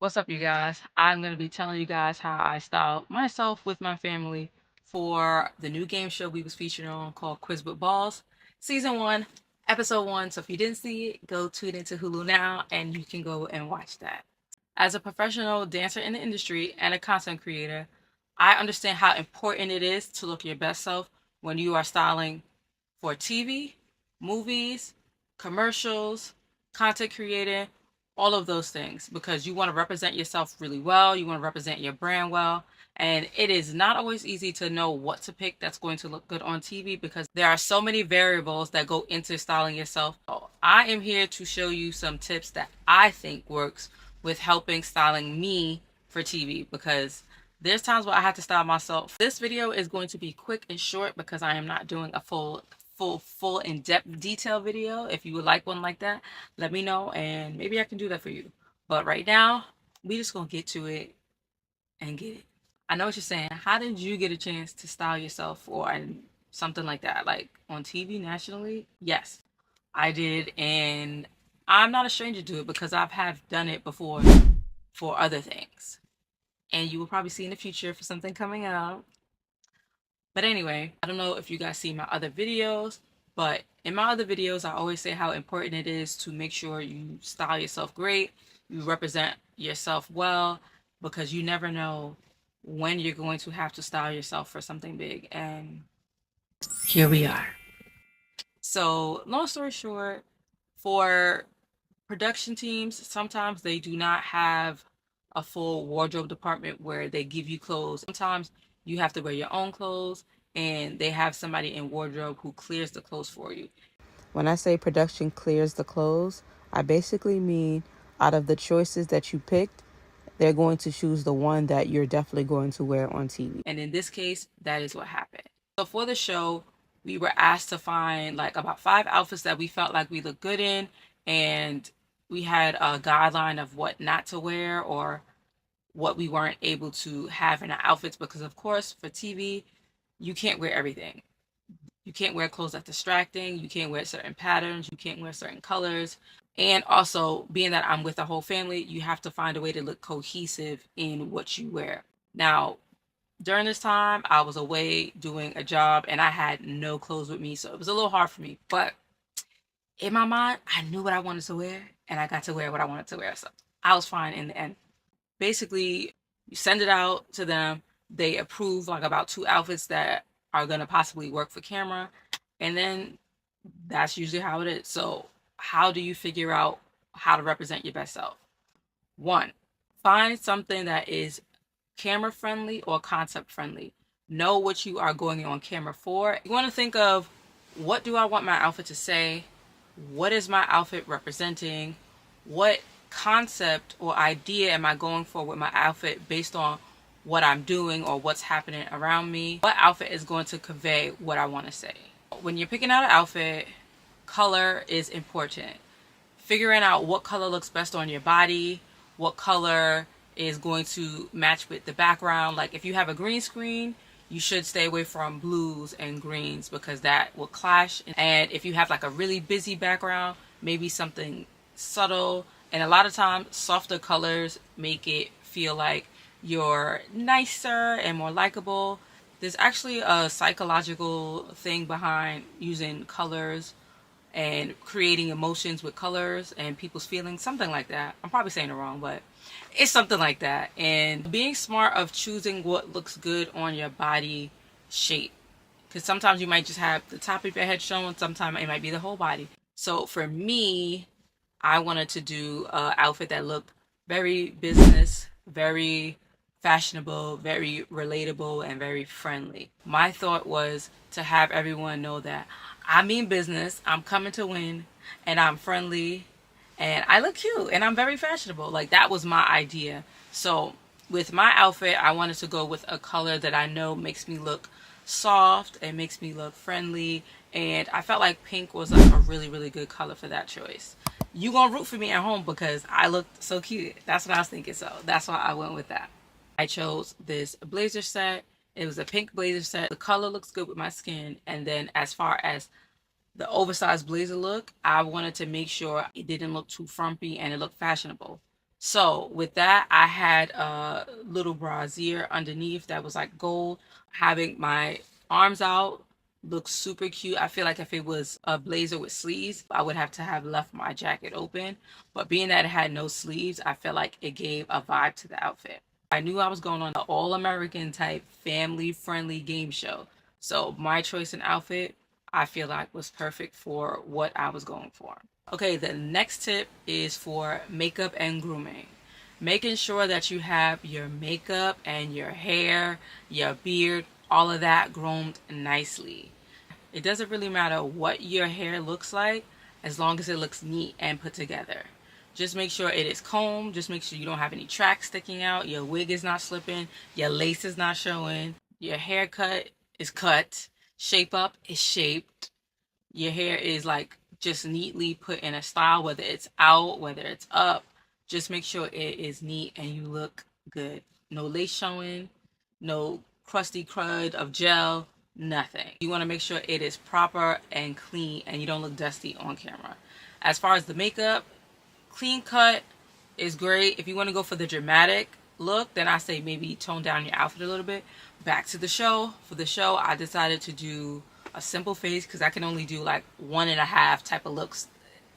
What's up, you guys? I'm going to be telling you guys how I style myself with my family for the new game show we was featured on called Quiz with Balls, Season 1, Episode 1. So if you didn't see it, go tune into Hulu now and you can go and watch that. As a professional dancer in the industry and a content creator, I understand how important it is to look your best self when you are styling for TV, movies, commercials, content creating, all of those things, because you want to represent yourself really well. You want to represent your brand well. And it is not always easy to know what to pick that's going to look good on TV because there are so many variables that go into styling yourself. So I am here to show you some tips that I think works with helping styling me for TV because there's times where I have to style myself. This video is going to be quick and short because I am not doing a full in-depth detail video. If you would like one like that, let me know and maybe I can do that for you. But right now, we just gonna get to it and get it. I know what you're saying. How did you get a chance to style yourself or something like that, like on TV nationally? Yes, I did, and I'm not a stranger to it because I've have done it before for other things. And you will probably see in the future for something coming out. But anyway, I don't know if you guys see my other videos, but in my other videos, I always say how important it is to make sure you style yourself great, you represent yourself well, because you never know when you're going to have to style yourself for something big. And here we are. So, long story short, for production teams, sometimes they do not have a full wardrobe department where they give you clothes. Sometimes you have to wear your own clothes and they have somebody in wardrobe who clears the clothes for you. When I say production clears the clothes, I basically mean out of the choices that you picked, they're going to choose the one that you're definitely going to wear on TV. And in this case, that is what happened. So for the show, we were asked to find like about 5 outfits that we felt like we looked good in, and we had a guideline of what not to wear or what we weren't able to have in our outfits because of course for TV, you can't wear everything. You can't wear clothes that's distracting, you can't wear certain patterns, you can't wear certain colors. And also, being that I'm with the whole family, you have to find a way to look cohesive in what you wear. Now, during this time, I was away doing a job and I had no clothes with me, so it was a little hard for me. But in my mind, I knew what I wanted to wear and I got to wear what I wanted to wear. So I was fine in the end. Basically, you send it out to them. They approve like about 2 outfits that are going to possibly work for camera. And then that's usually how it is. So, how do you figure out how to represent your best self? 1, find something that is camera friendly or concept friendly. Know what you are going on camera for. You want to think of, what do I want my outfit to say? What is my outfit representing? What concept or idea am I going for with my outfit based on what I'm doing or what's happening around me? What outfit is going to convey what I want to say? When you're picking out an outfit, color is important. Figuring out what color looks best on your body, what color is going to match with the background. Like if you have a green screen, you should stay away from blues and greens because that will clash. And if you have like a really busy background, maybe something subtle. And a lot of times, softer colors make it feel like you're nicer and more likable. There's actually a psychological thing behind using colors and creating emotions with colors and people's feelings, something like that. I'm probably saying it wrong, but it's something like that. And being smart of choosing what looks good on your body shape, because sometimes you might just have the top of your head shown, sometimes it might be the whole body. So for me, I wanted to do an outfit that looked very business, very fashionable, very relatable, and very friendly. My thought was to have everyone know that I mean business, I'm coming to win, and I'm friendly, and I look cute, and I'm very fashionable. Like, that was my idea. So with my outfit, I wanted to go with a color that I know makes me look soft and makes me look friendly, and I felt like pink was like a really, really good color for that choice. You gonna root for me at home because I looked so cute. That's what I was thinking, so that's why I went with that. I chose this blazer set. It was a pink blazer set. The color looks good with my skin. And then as far as the oversized blazer look, I wanted to make sure it didn't look too frumpy and it looked fashionable. So with that, I had a little brassiere underneath that was like gold. Having my arms out looks super cute. I feel like if it was a blazer with sleeves, I would have to have left my jacket open. But being that it had no sleeves, I felt like it gave a vibe to the outfit. I knew I was going on an all-American type family-friendly game show. So my choice in outfit, I feel like was perfect for what I was going for. Okay, the next tip is for makeup and grooming. Making sure that you have your makeup and your hair, your beard, all of that groomed nicely. It doesn't really matter what your hair looks like as long as it looks neat and put together. Just make sure it is combed. Just make sure you don't have any tracks sticking out. Your wig is not slipping. Your lace is not showing. Your haircut is cut. Shape up is shaped. Your hair is like just neatly put in a style, whether it's out, whether it's up. Just make sure it is neat and you look good. No lace showing, no crusty crud of gel, nothing. You want to make sure it is proper and clean and you don't look dusty on camera. As far as the makeup, clean cut is great. If you want to go for the dramatic look, then I say maybe tone down your outfit a little bit. Back to the show. For the show, I decided to do a simple face because I can only do like 1.5 type of looks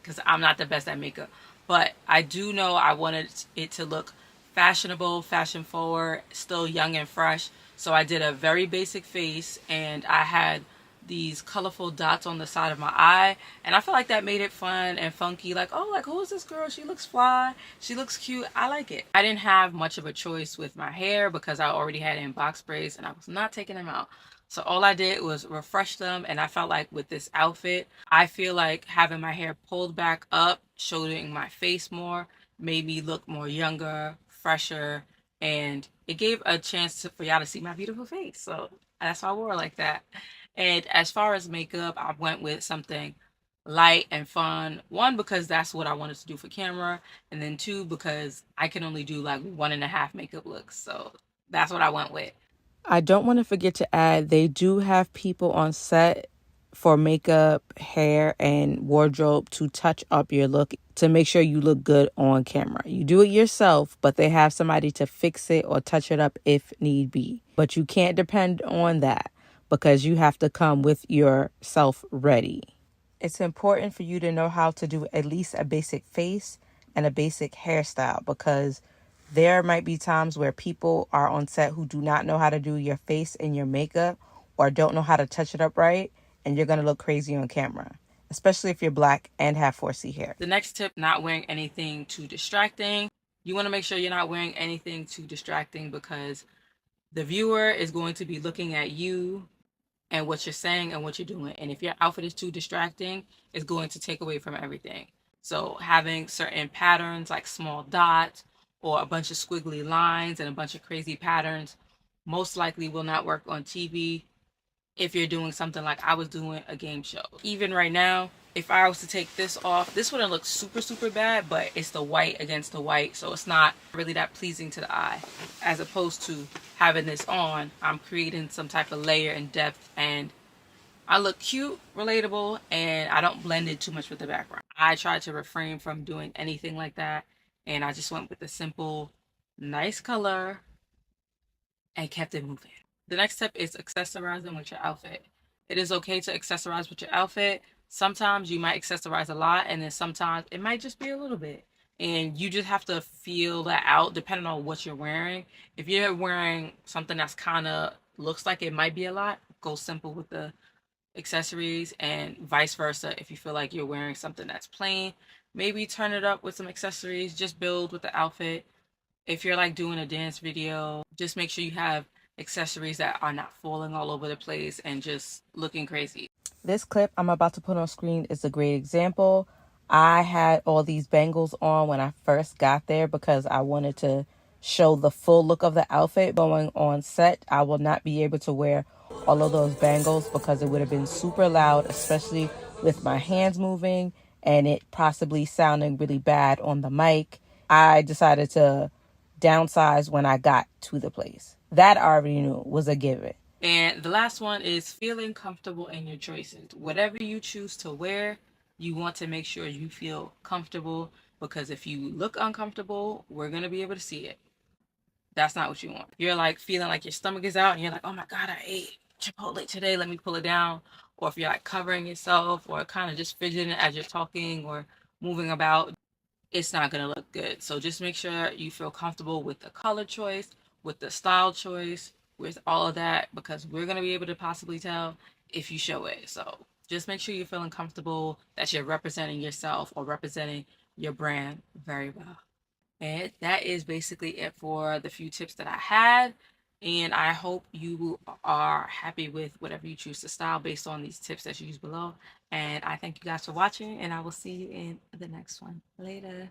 because I'm not the best at makeup. But I do know I wanted it to look fashionable, fashion forward, still young and fresh. So I did a very basic face and I had these colorful dots on the side of my eye, and I feel like that made it fun and funky. Like, oh, like, who is this girl? She looks fly, she looks cute, I like it. I didn't have much of a choice with my hair because I already had it in box braids and I was not taking them out. So all I did was refresh them, and I felt like with this outfit, I feel like having my hair pulled back up, showing my face more, made me look more younger, fresher, and it gave a chance for y'all to see my beautiful face. So that's why I wore it like that. And as far as makeup, I went with something light and fun. One, because that's what I wanted to do for camera. And then two, because I can only do like 1.5 makeup looks. So that's what I went with. I don't want to forget to add, they do have people on set for makeup, hair, and wardrobe to touch up your look to make sure you look good on camera. You do it yourself, but they have somebody to fix it or touch it up if need be. But you can't depend on that because you have to come with yourself ready. It's important for you to know how to do at least a basic face and a basic hairstyle because there might be times where people are on set who do not know how to do your face and your makeup or don't know how to touch it up right, and you're going to look crazy on camera, especially if you're black and have 4C hair. The next tip, not wearing anything too distracting. You want to make sure you're not wearing anything too distracting because the viewer is going to be looking at you and what you're saying and what you're doing. And if your outfit is too distracting, it's going to take away from everything. So having certain patterns like small dots or a bunch of squiggly lines and a bunch of crazy patterns most likely will not work on TV if you're doing something like I was doing a game show. Even right now, if I was to take this off, this wouldn't look super, super bad, but it's the white against the white, so it's not really that pleasing to the eye. As opposed to having this on, I'm creating some type of layer and depth, and I look cute, relatable, and I don't blend in too much with the background. I tried to refrain from doing anything like that, and I just went with a simple, nice color and kept it moving. The next step is accessorizing with your outfit. It is okay to accessorize with your outfit. Sometimes you might accessorize a lot, and then sometimes it might just be a little bit. And you just have to feel that out depending on what you're wearing. If you're wearing something that's kind of looks like it might be a lot, go simple with the accessories, and vice versa. If you feel like you're wearing something that's plain, maybe turn it up with some accessories, just build with the outfit. If you're like doing a dance video, just make sure you have accessories that are not falling all over the place and just looking crazy. This clip I'm about to put on screen is a great example. I had all these bangles on when I first got there because I wanted to show the full look of the outfit. Going on set, I will not be able to wear all of those bangles because it would have been super loud, especially with my hands moving and it possibly sounding really bad on the mic. I decided to downsize when I got to the place. That I already knew was a given. And the last one is feeling comfortable in your choices. Whatever you choose to wear, you want to make sure you feel comfortable. because if you look uncomfortable, we're going to be able to see it. That's not what you want. You're like feeling like your stomach is out and you're like, oh my God, I ate Chipotle today. Let me pull it down. Or if you're like covering yourself or kind of just fidgeting as you're talking or moving about, it's not going to look good. So just make sure you feel comfortable with the color choice, with the style choice, with all of that, because we're going to be able to possibly tell if you show it. So just make sure you're feeling comfortable that you're representing yourself or representing your brand very well. And that is basically it for the few tips that I had. And I hope you are happy with whatever you choose to style based on these tips that you use below. And I thank you guys for watching, and I will see you in the next one. Later.